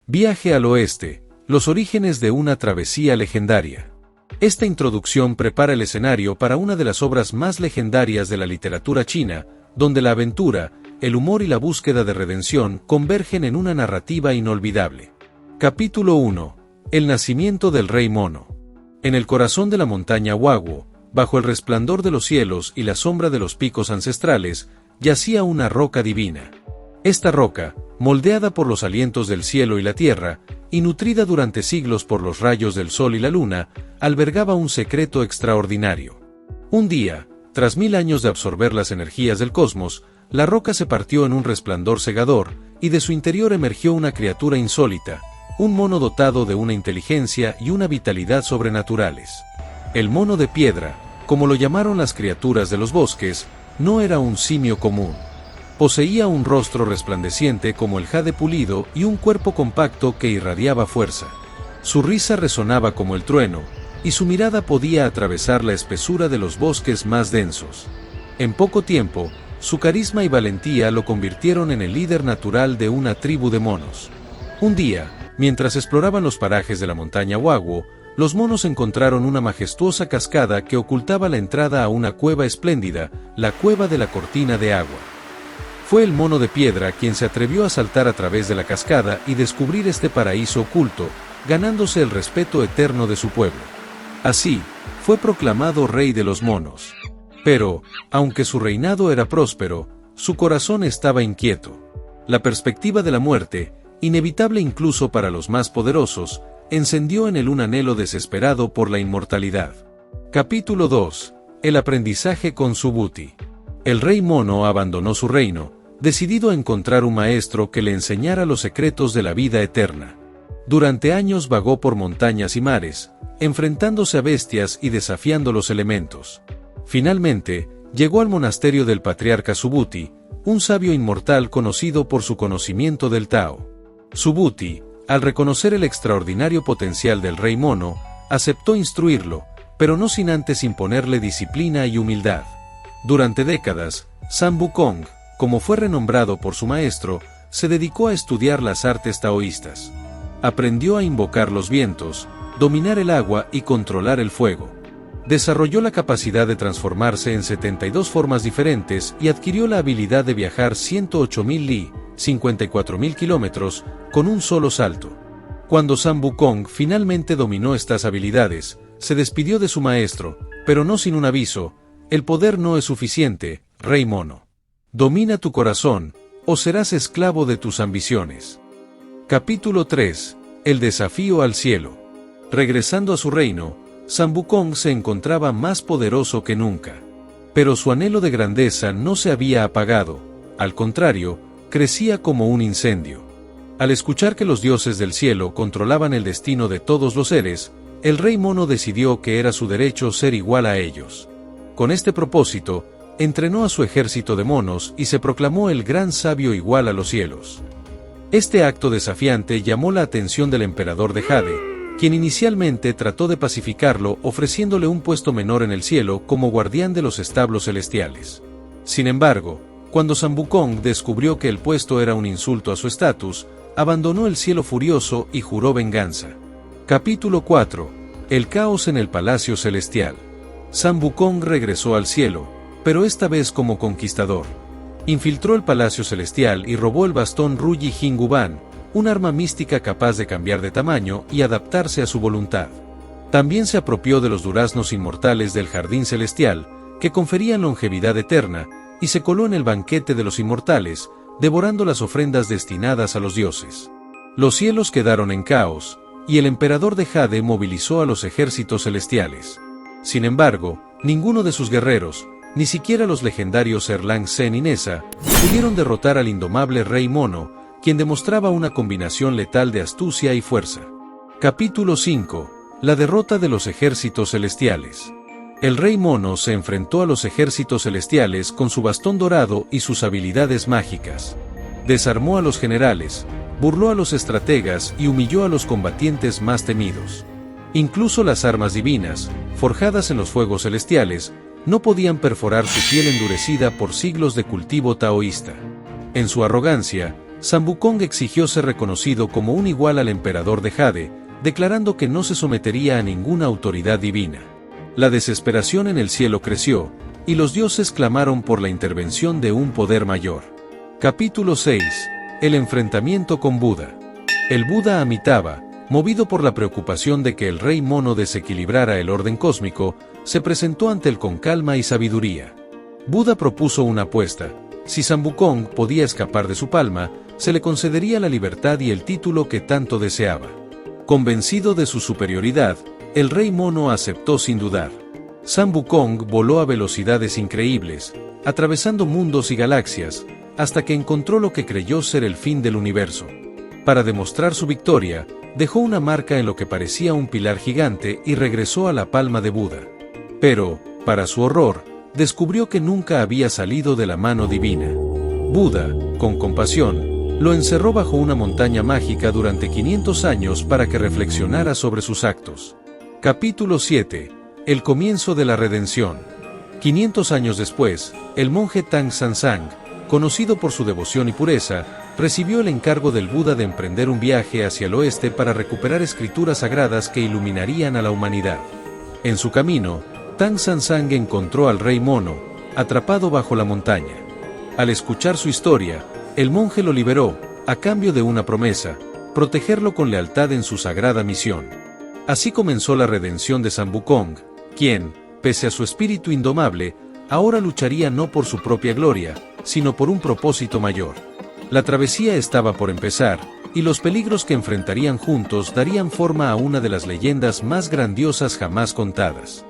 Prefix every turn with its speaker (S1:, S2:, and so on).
S1: Viaje al oeste, los orígenes de una travesía legendaria. Esta introducción prepara el escenario para una de las obras más legendarias de la literatura china, donde la aventura, el humor y la búsqueda de redención convergen en una narrativa inolvidable. Capítulo 1. El nacimiento del Rey Mono. En el corazón de la montaña Huaguo, bajo el resplandor de los cielos y la sombra de los picos ancestrales, yacía una roca divina. Esta roca, moldeada por los alientos del cielo y la tierra, y nutrida durante siglos por los rayos del sol y la luna, albergaba un secreto extraordinario. Un día, tras 1000 años de absorber las energías del cosmos, la roca se partió en un resplandor cegador, y de su interior emergió una criatura insólita, un mono dotado de una inteligencia y una vitalidad sobrenaturales. El mono de piedra, como lo llamaron las criaturas de los bosques, no era un simio común. Poseía un rostro resplandeciente como el jade pulido y un cuerpo compacto que irradiaba fuerza. Su risa resonaba como el trueno, y su mirada podía atravesar la espesura de los bosques más densos. En poco tiempo, su carisma y valentía lo convirtieron en el líder natural de una tribu de monos. Un día, mientras exploraban los parajes de la montaña Huaguo, los monos encontraron una majestuosa cascada que ocultaba la entrada a una cueva espléndida, la cueva de la cortina de agua. Fue el mono de piedra quien se atrevió a saltar a través de la cascada y descubrir este paraíso oculto, ganándose el respeto eterno de su pueblo. Así, fue proclamado rey de los monos. Pero, aunque su reinado era próspero, su corazón estaba inquieto. La perspectiva de la muerte, inevitable incluso para los más poderosos, encendió en él un anhelo desesperado por la inmortalidad. Capítulo 2. El aprendizaje con Subhuti. El rey mono abandonó su reino, decidido a encontrar un maestro que le enseñara los secretos de la vida eterna. Durante años vagó por montañas y mares, enfrentándose a bestias y desafiando los elementos. Finalmente, llegó al monasterio del patriarca Subhuti, un sabio inmortal conocido por su conocimiento del Tao. Subhuti, al reconocer el extraordinario potencial del rey mono, aceptó instruirlo, pero no sin antes imponerle disciplina y humildad. Durante décadas, San Wukong, como fue renombrado por su maestro, se dedicó a estudiar las artes taoístas. Aprendió a invocar los vientos, dominar el agua y controlar el fuego. Desarrolló la capacidad de transformarse en 72 formas diferentes y adquirió la habilidad de viajar 108.000 li, 54.000 kilómetros, con un solo salto. Cuando San Wukong finalmente dominó estas habilidades, se despidió de su maestro, pero no sin un aviso: el poder no es suficiente, rey mono. Domina tu corazón, o serás esclavo de tus ambiciones. Capítulo 3. El desafío al cielo. Regresando a su reino, San Wukong se encontraba más poderoso que nunca. Pero su anhelo de grandeza no se había apagado, al contrario, crecía como un incendio. Al escuchar que los dioses del cielo controlaban el destino de todos los seres, el rey mono decidió que era su derecho ser igual a ellos. Con este propósito, entrenó a su ejército de monos y se proclamó el gran sabio igual a los cielos. Este acto desafiante llamó la atención del emperador de Jade, quien inicialmente trató de pacificarlo ofreciéndole un puesto menor en el cielo como guardián de los establos celestiales. Sin embargo, cuando San Wukong descubrió que el puesto era un insulto a su estatus, abandonó el cielo furioso y juró venganza. Capítulo 4. El caos en el palacio celestial. San Wukong regresó al cielo, pero esta vez como conquistador. Infiltró el palacio celestial y robó el bastón Ruyi Jinguban, un arma mística capaz de cambiar de tamaño y adaptarse a su voluntad. También se apropió de los duraznos inmortales del jardín celestial, que conferían longevidad eterna, y se coló en el banquete de los inmortales, devorando las ofrendas destinadas a los dioses. Los cielos quedaron en caos, y el emperador de Jade movilizó a los ejércitos celestiales. Sin embargo, ninguno de sus guerreros, ni siquiera los legendarios Erlang Sen y Nessa, pudieron derrotar al indomable rey mono, quien demostraba una combinación letal de astucia y fuerza. Capítulo 5. La derrota de los ejércitos celestiales. El rey mono se enfrentó a los ejércitos celestiales con su bastón dorado y sus habilidades mágicas. Desarmó a los generales, burló a los estrategas y humilló a los combatientes más temidos. Incluso las armas divinas, forjadas en los fuegos celestiales, no podían perforar su piel endurecida por siglos de cultivo taoísta. En su arrogancia, San Wukong exigió ser reconocido como un igual al emperador de Jade, declarando que no se sometería a ninguna autoridad divina. La desesperación en el cielo creció, y los dioses clamaron por la intervención de un poder mayor. Capítulo 6. El enfrentamiento con Buda. El Buda Amitabha, movido por la preocupación de que el rey mono desequilibrara el orden cósmico, se presentó ante él con calma y sabiduría. Buda propuso una apuesta: si San Wukong podía escapar de su palma, se le concedería la libertad y el título que tanto deseaba. Convencido de su superioridad, el rey mono aceptó sin dudar. San Wukong voló a velocidades increíbles, atravesando mundos y galaxias, hasta que encontró lo que creyó ser el fin del universo. Para demostrar su victoria, dejó una marca en lo que parecía un pilar gigante y regresó a la palma de Buda. Pero, para su horror, descubrió que nunca había salido de la mano divina. Buda, con compasión, lo encerró bajo una montaña mágica durante 500 años para que reflexionara sobre sus actos. Capítulo 7. El comienzo de la redención. 500 años después, el monje Tang Sansang, conocido por su devoción y pureza, recibió el encargo del Buda de emprender un viaje hacia el oeste para recuperar escrituras sagradas que iluminarían a la humanidad. En su camino, Tang Sansang encontró al rey mono, atrapado bajo la montaña. Al escuchar su historia, el monje lo liberó, a cambio de una promesa: protegerlo con lealtad en su sagrada misión. Así comenzó la redención de San Wukong, quien, pese a su espíritu indomable, ahora lucharía no por su propia gloria, sino por un propósito mayor. La travesía estaba por empezar, y los peligros que enfrentarían juntos darían forma a una de las leyendas más grandiosas jamás contadas.